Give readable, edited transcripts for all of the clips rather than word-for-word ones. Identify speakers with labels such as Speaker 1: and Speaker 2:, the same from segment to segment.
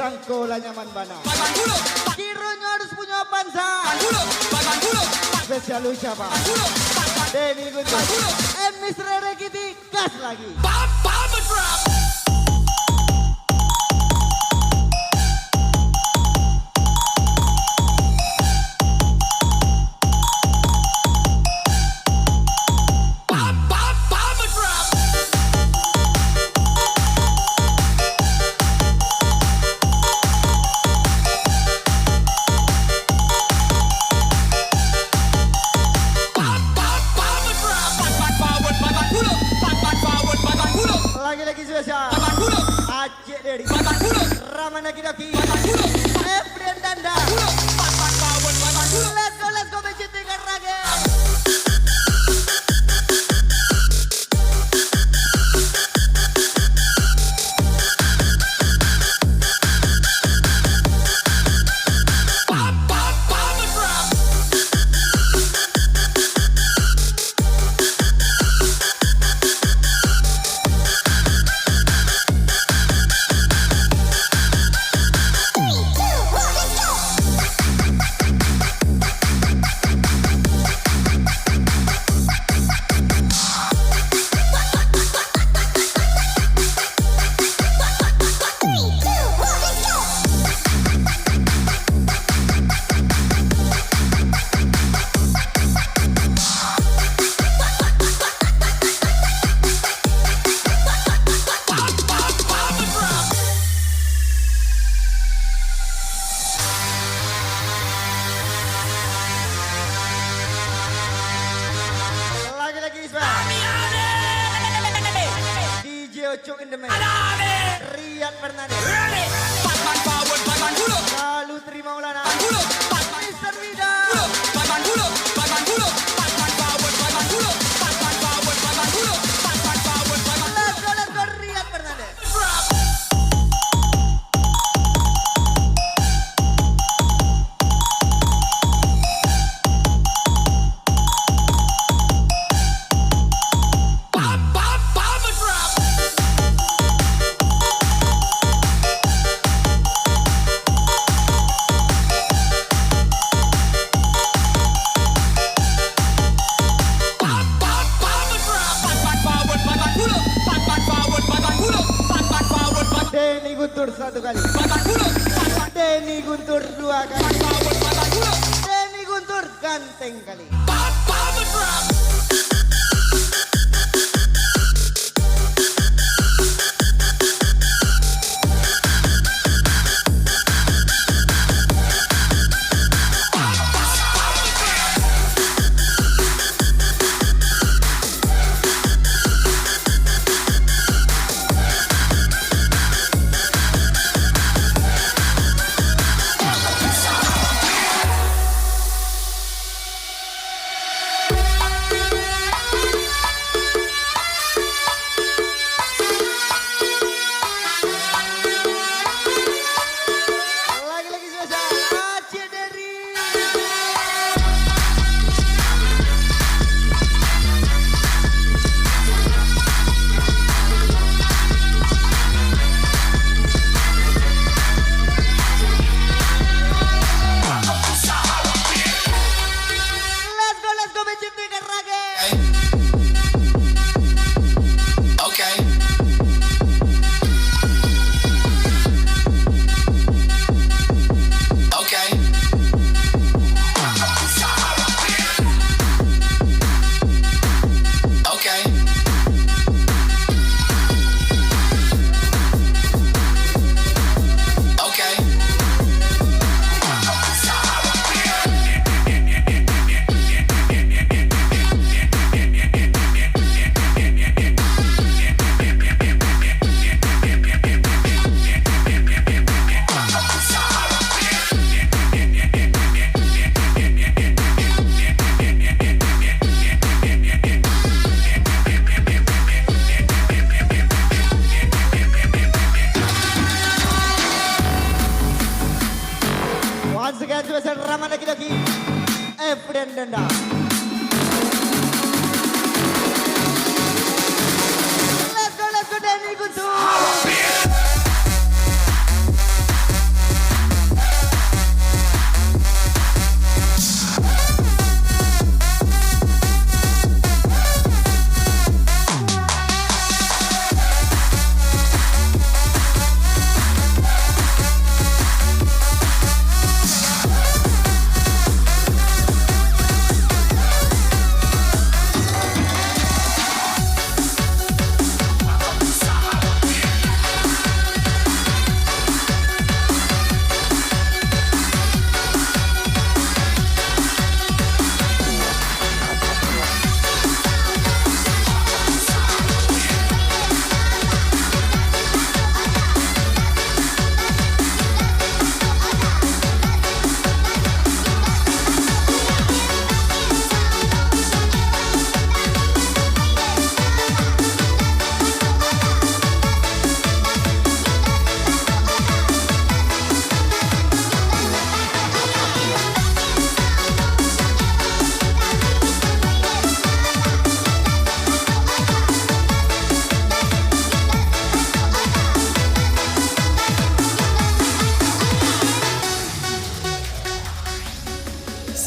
Speaker 1: sangkola nyaman bana. Kiranya harus punya pansa. Spesial siapa? Denny Guntur. Miss Rere Kitty gas lagi. Lagi-lagi spesial. Aceh Dedi. Ramana Kidaki. Efren Danda. Let's go mencintai Rage. Ocok in the man. Rian Fernandez. Lalu terima Maulana. Mr. Vida. Let's go Rian Fernandez. Denny Guntur satu kali. Denny Guntur dua kali. Denny Guntur ganteng kali. Sekian spesial Ramana Kidaki Efren Danda. Let's go Denny Guntur.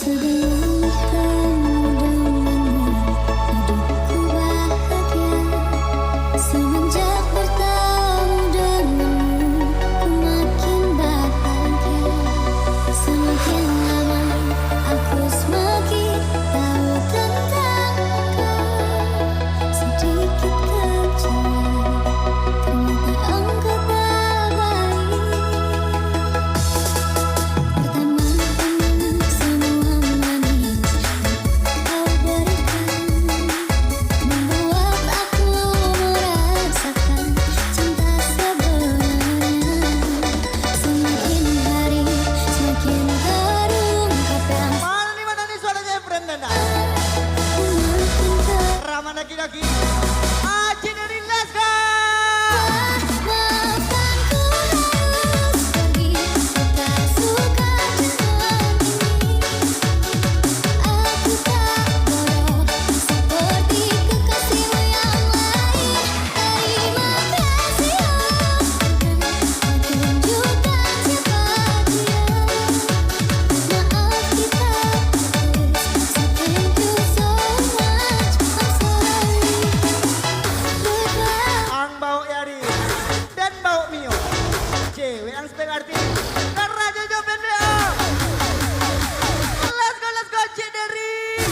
Speaker 2: Sebelum bertemu denganmu, hidupku bahagia. Semenjak bertemu denganmu, ku makin bahagia. Semakin lama aku semakin tahu tentang engkau. Sedikit kecewa, ternyata engkau tak baik. Pertama-tama semua manis kau berikan, membuat aku merasakan cinta sebenarnya. Semakin hari semakin terungkapkan.
Speaker 1: Mana nih suaranya friend Nanda?
Speaker 2: Ku makin
Speaker 1: Ramana Kidaki. Aci dari Let's Go.
Speaker 2: maafkan ku harus pergi, tak suka dengan ini. Aku tak bodoh seperti kekasihmu yang lain. Terima kasih telah tunjukkan siapa dia. Maaf kita putus, so thank you so much, I'm sorry. Goodbye.
Speaker 1: Ang bau Yari dan bau Mio. Cewek yang spek arti. Dan Raja Jopen BA. Let's go Cik Derry.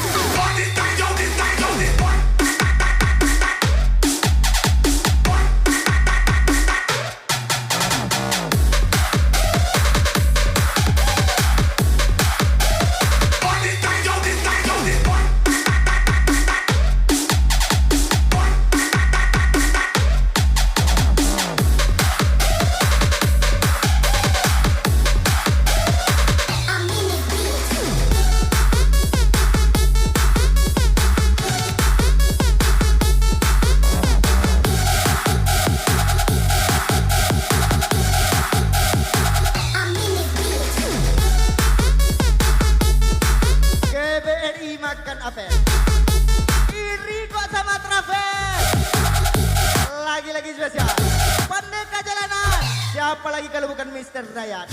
Speaker 1: KBRI makan apa? Iri kok sama travel. Lagi-lagi spesial. Pendeka jalanan. Siapa lagi kalau bukan Mr. Dayat?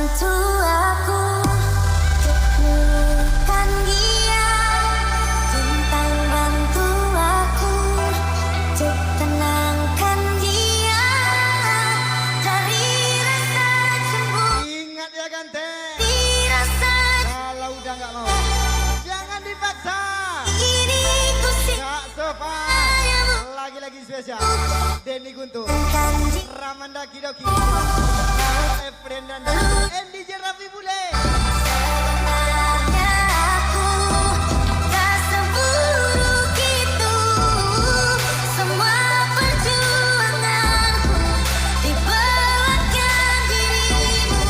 Speaker 2: bantu aku bukan dia, tentang bantu aku untuk tenangkan dia dari rasa cemburu,
Speaker 1: Ingat ya ganteng,
Speaker 2: dirasa
Speaker 1: kalau udah nggak mau, jangan dipaksa.
Speaker 2: ini ku
Speaker 1: Kak Sofa, lagi-lagi spesial. Denny Guntur,
Speaker 2: simpan
Speaker 1: Ramanda Kidoki, Efren dan Andy Jerafi Bule.
Speaker 2: sebenarnya aku tak seburuk itu. Semua perjuanganku di belakang dirimu,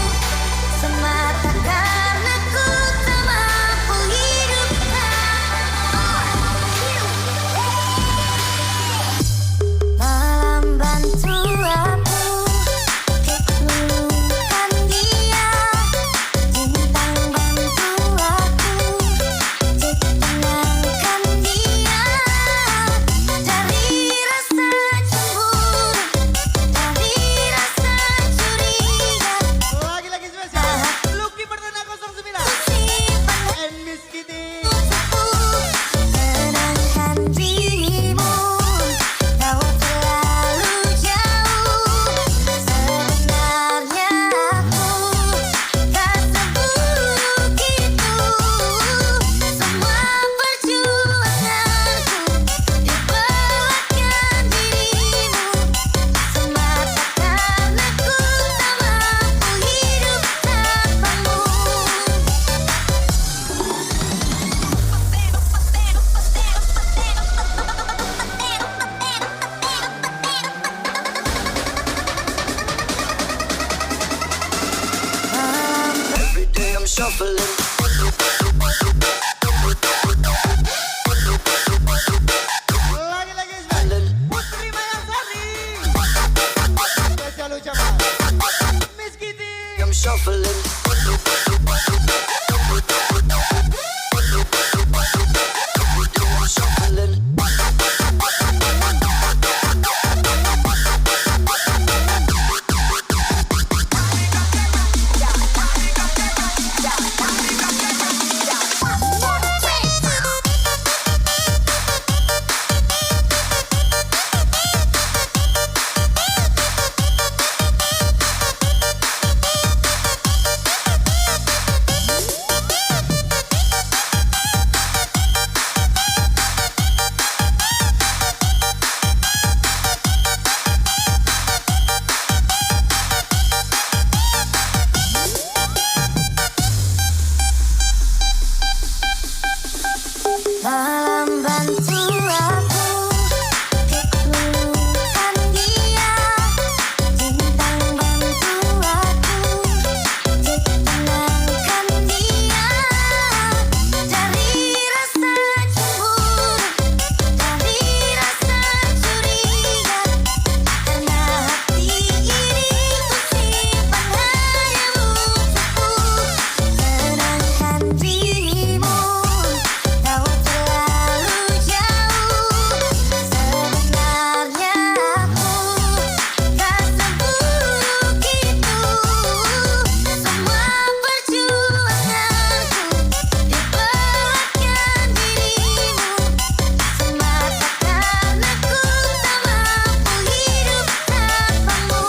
Speaker 2: semata karena ku tak mampu hidup malam bantu aku lupakan dia, bintang bantu aku untuk tenangkan dia dari rasa cemburu, dari rasa curiga.
Speaker 1: Lagi-lagi spesial. Lucky Perdana 09,
Speaker 2: Simpan
Speaker 1: and Miss Kitty.
Speaker 2: tenangkan dirimu, kau terlalu jauh. Sebenarnya aku tak seburuk itu. Semua perjuanganku di belakang dirimu, semata karena ku tak mampu hidup tanpamu.
Speaker 3: Every day I'm shuffling.
Speaker 1: Lagi-lagi spesial. Putri Mayansari. Spesial ucapan. Miss Kitty.
Speaker 3: I'm shuffling. Every day I'm shuffling.
Speaker 2: Malam bantu aku lupakan dia, bintang bantu aku untuk tenangkan dia dari rasa cemburu, dari rasa curiga. Karena hati ini ku simpan hanya untukku, tenangkan dirimu, kau terlalu jauh. Sebenarnya aku tak seburuk itu. Semua perjuanganku di belakang dirimu, semata karena ku tak mampu hidup tanpamu.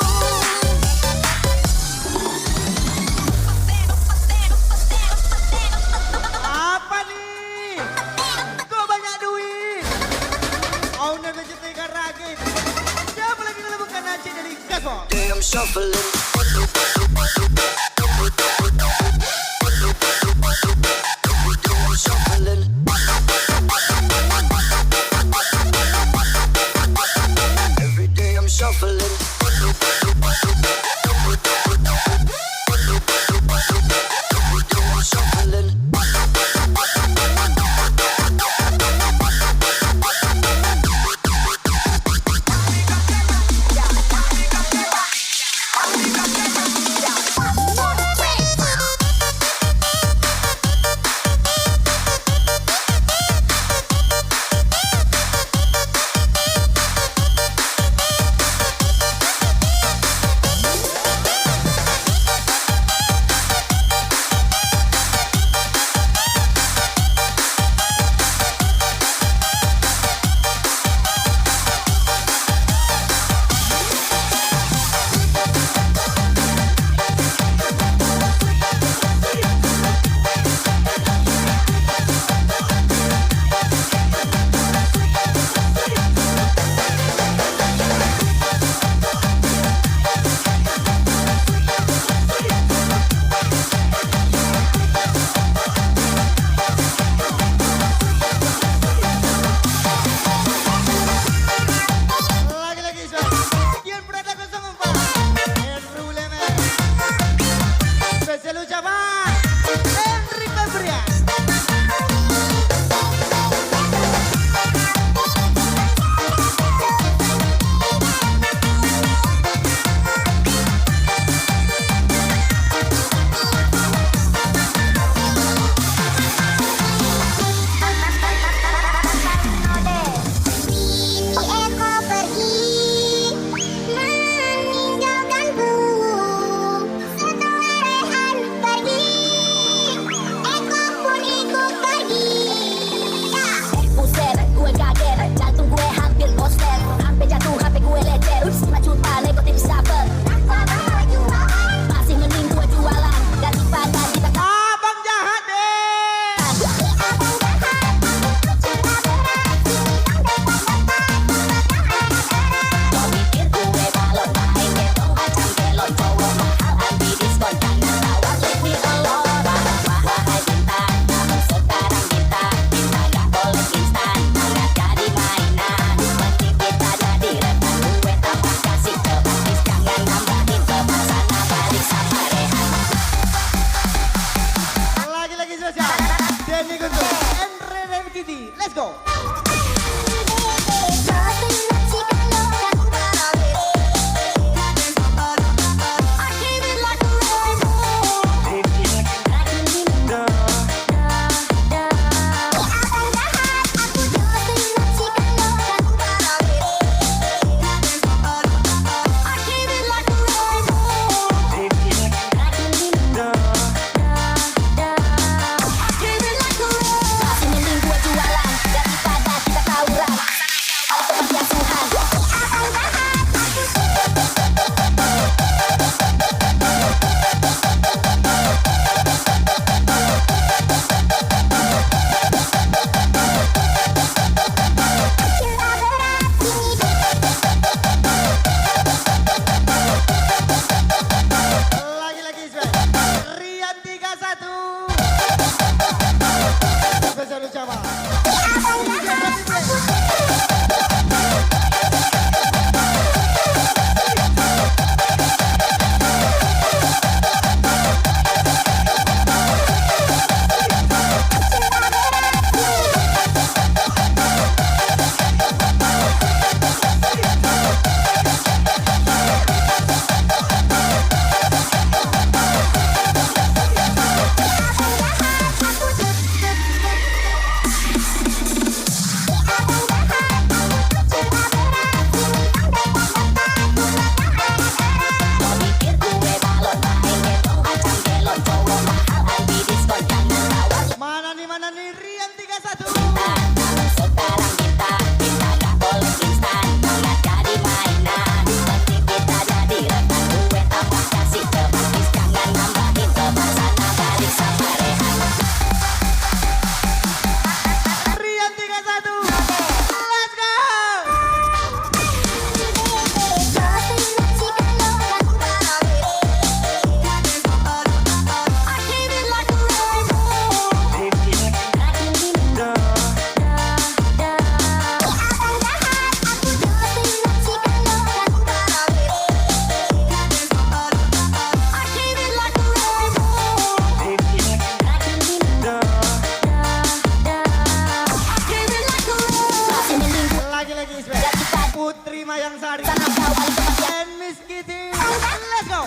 Speaker 1: Apa nih? Kok banyak duit? Owner BCT Karagin. Siapa lagi kalau bukan Aceh dari Kasmo?
Speaker 3: Day I'm shuffling. Every day I'm shuffling. Every day I'm shuffling. Every day I'm shuffling.
Speaker 1: lagi spesial Putri Mayang Sari and Miss Kitty. Let's go.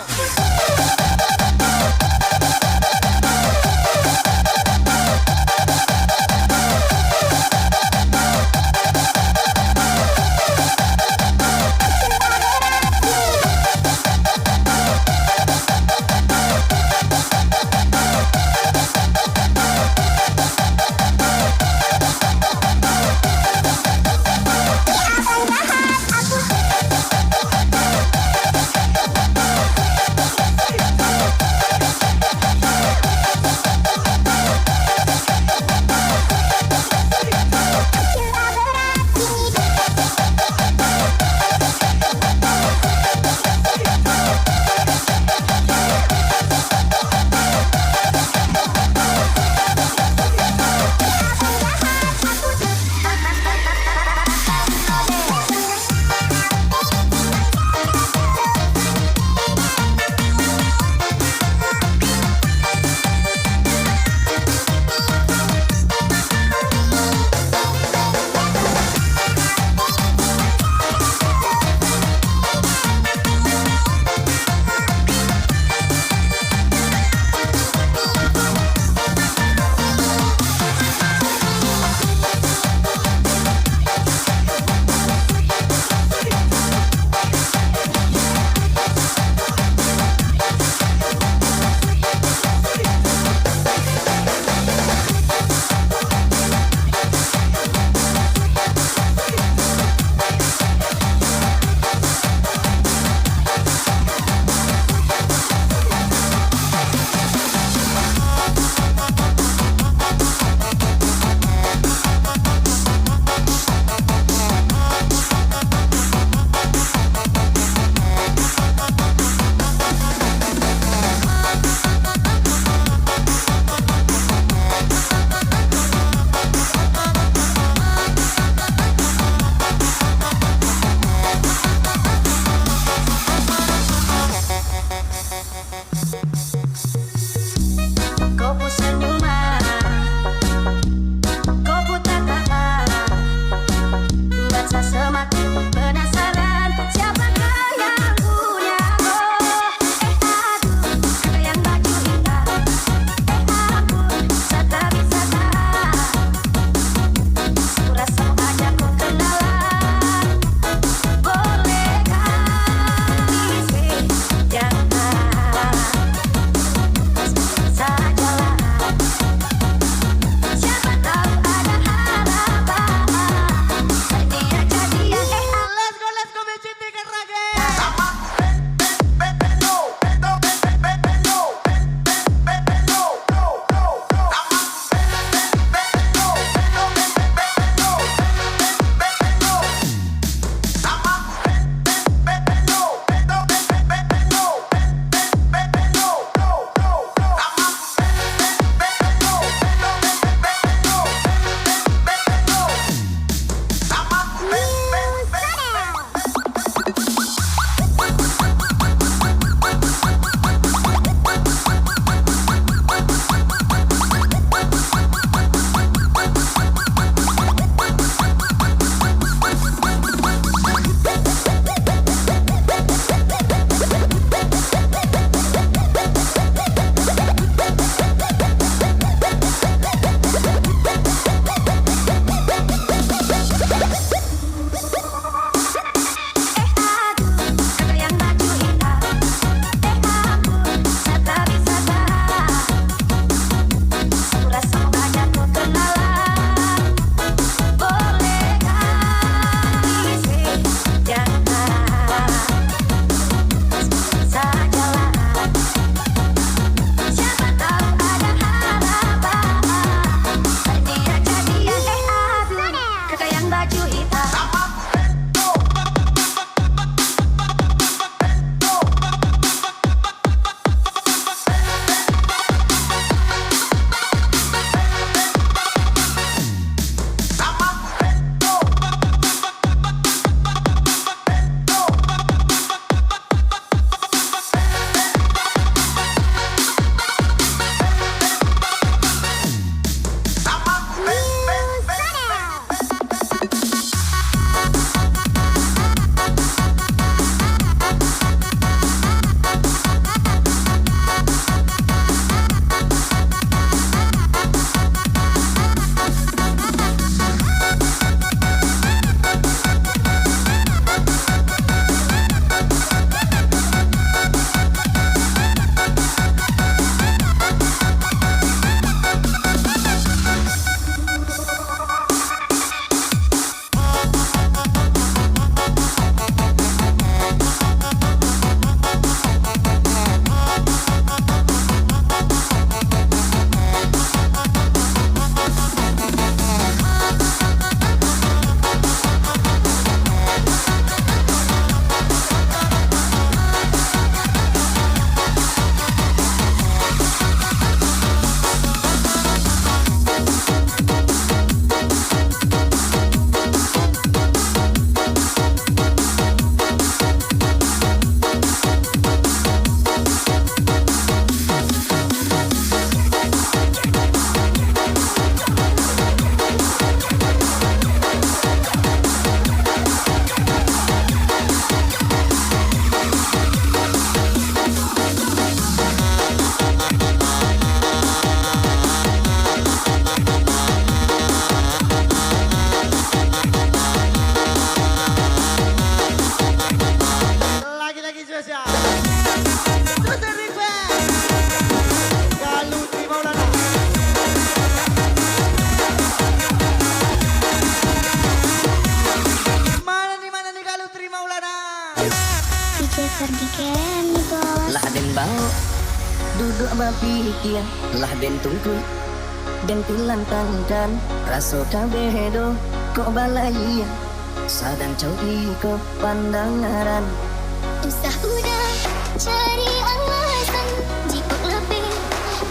Speaker 2: pergi kemi bos.
Speaker 4: Lah den bau duduk berpikir, lah den tunggu den tilan tangan, raso kabedo kok balai sadang cobi ke pandangan.
Speaker 2: Usah udah cari alasan, jipok lebih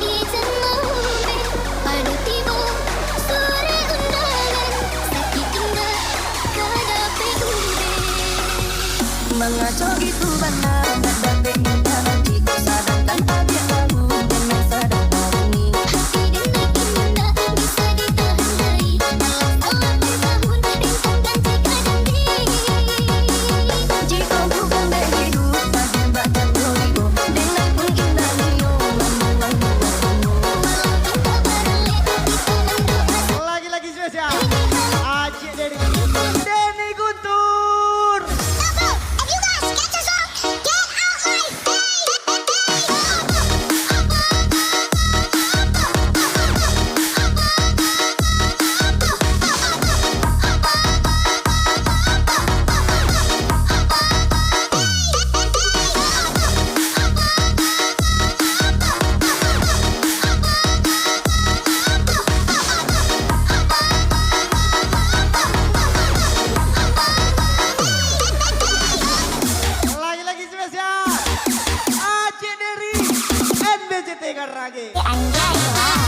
Speaker 2: izin mobil. Pada tiba sore undangan, sakit enggak kadapi udah.
Speaker 4: Mengaco itu benar, tapi kita nanti sadang tanpa dia tahu dan sadang tahu ni.
Speaker 2: Hati dan naik mana bisa ditahan dari dalam 8 tahun rentang ganti kadang
Speaker 4: Jika bukan dari hidup, pagi baca doriku dengan pun indah niyo.
Speaker 1: Lagi-lagi spesial. Aceh dari Denny Guntur. Lagi-lagi spesial. Aceh dari NBCT Karage.
Speaker 2: Anjay wah.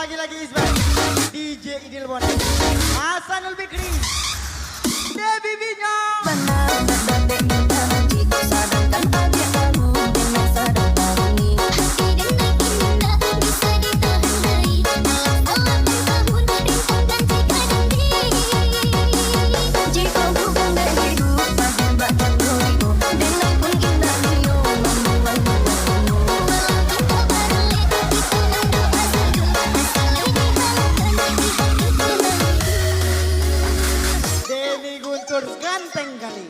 Speaker 1: Lagi-lagi spesial. DJ Idil Bon. Hasanul Bikri. Debbie Bino.
Speaker 4: Benar, tapi kita nanti sadang tanpa dia tahu dan sadang tahu ni.
Speaker 2: Hati dan naik mana bisa ditahan dari dalam 8 tahun rentang ganti kadang
Speaker 4: Jika bukan dari hidup, pagi baca doriku dengan pun indah niyo.
Speaker 1: Denny Guntur ganteng kali.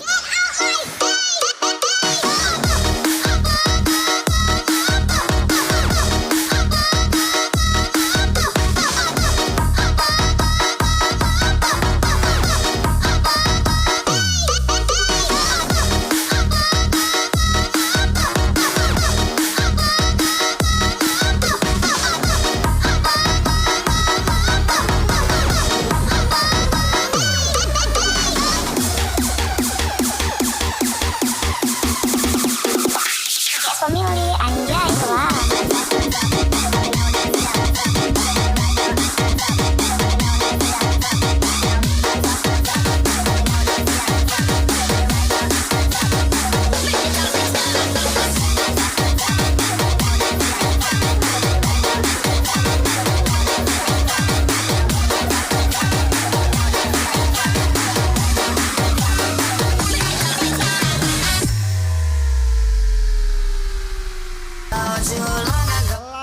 Speaker 2: Pemilih anjay wah.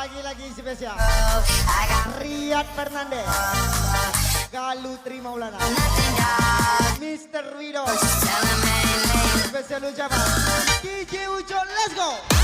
Speaker 1: Lagi-lagi spesial. Riyad Fernandez. Galuh Trimaulana. Mr. Widow. Spesial ucapan DJ Ujo, let's go.